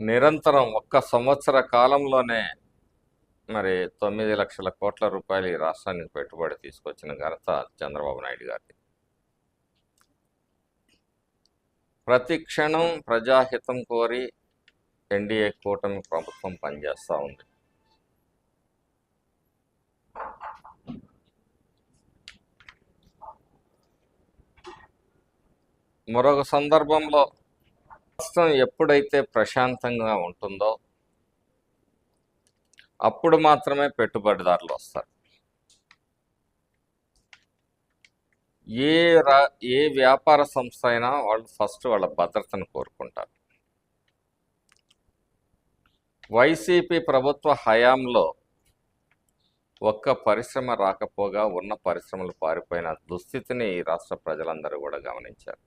నిరంతరం ఒక్క సంవత్సర కాలంలోనే మరి 9 లక్షల కోట్ల రూపాయలు ఈ రాష్ట్రానికి పెట్టుబడి తీసుకొచ్చిన ఘనత చంద్రబాబు నాయుడు గారిది. ప్రతి క్షణం ప్రజాహితం కోరి ఎన్డీఏ కూటమి ప్రభుత్వం పనిచేస్తూ ఉంది. మరొక సందర్భంలో రాష్ట్రం ఎప్పుడైతే ప్రశాంతంగా ఉంటుందో అప్పుడు మాత్రమే పెట్టుబడిదారులు వస్తారు. ఏ వ్యాపార సంస్థ అయినా వాళ్ళు ఫస్ట్ వాళ్ళ భద్రతను కోరుకుంటారు. వైసీపీ ప్రభుత్వ హయాంలో ఒక్క పరిశ్రమ రాకపోగా ఉన్న పరిశ్రమలు పారిపోయిన దుస్థితిని ఈ రాష్ట్ర ప్రజలందరూ కూడా గమనించారు.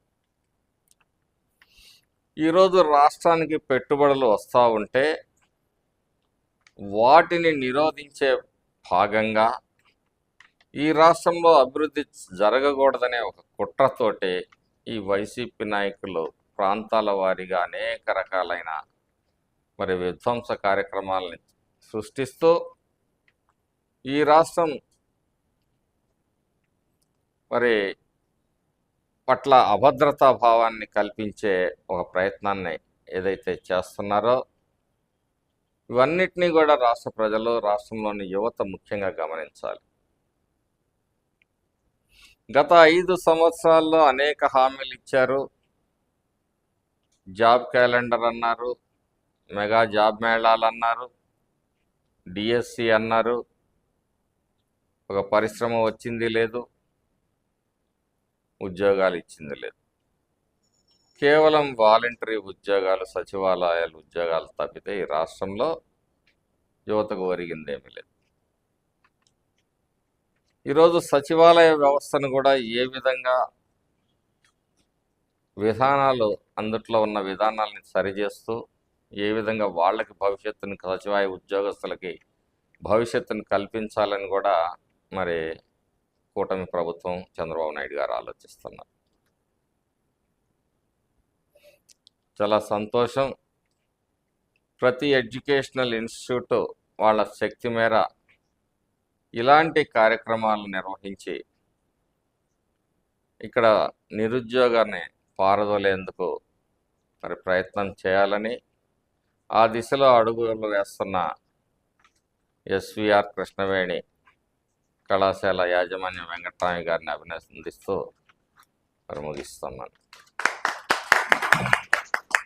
ఈరోజు రాష్ట్రానికి పెట్టుబడులు వస్తూ ఉంటే వాటిని నిరోధించే భాగంగా ఈ రాష్ట్రంలో అభివృద్ధి జరగకూడదనే ఒక కుట్రతోటి ఈ వైసీపీ నాయకులు ప్రాంతాల వారీగా అనేక రకాలైన మరి విధ్వంస కార్యక్రమాలని సృష్టిస్తూ ఈ రాష్ట్రం మరి పట్ల అభద్రతా భావాన్ని కల్పించే ఒక ప్రయత్నాన్ని ఏదైతే చేస్తున్నారో ఇవన్నిటినీ కూడా రాష్ట్ర ప్రజలు, రాష్ట్రంలోని యువత ముఖ్యంగా గమనించాలి. గత 5 సంవత్సరాల్లో అనేక హామీలు ఇచ్చారు. జాబ్ క్యాలెండర్ అన్నారు, మెగా జాబ్ మేళాలు అన్నారు, డిఎస్సి అన్నారు. ఒక పరిశ్రమ వచ్చింది లేదు, ఉద్యోగాలు ఇచ్చింది లేదు. కేవలం వాలంటరీ ఉద్యోగాలు, సచివాలయాలు ఉద్యోగాలు తప్పితే ఈ రాష్ట్రంలో యువతకు ఒరిగిందేమీ లేదు. ఈరోజు సచివాలయ వ్యవస్థను కూడా ఏ విధంగా విధానాలు అందుట్లో ఉన్న విధానాలని సరిచేస్తూ ఏ విధంగా వాళ్ళకి భవిష్యత్తుని, సచివాలయ ఉద్యోగస్తులకి భవిష్యత్తును కల్పించాలని కూడా మరి కూటమి ప్రభుత్వం, చంద్రబాబు నాయుడు గారు ఆలోచిస్తున్నారు. చాలా సంతోషం. ప్రతి ఎడ్యుకేషనల్ ఇన్స్టిట్యూట్ వాళ్ళ శక్తి మేర ఇలాంటి కార్యక్రమాలు నిర్వహించి ఇక్కడ నిరుద్యోగాన్ని పారదోలేందుకు మరి ప్రయత్నం చేయాలని ఆ దిశలో అడుగులు వేస్తున్న ఎస్విఆర్ కృష్ణవేణి కళాశాల యాజమాన్య వెంకటరామి గారిని అభినందిస్తూ మరి ముగిస్తున్నాను.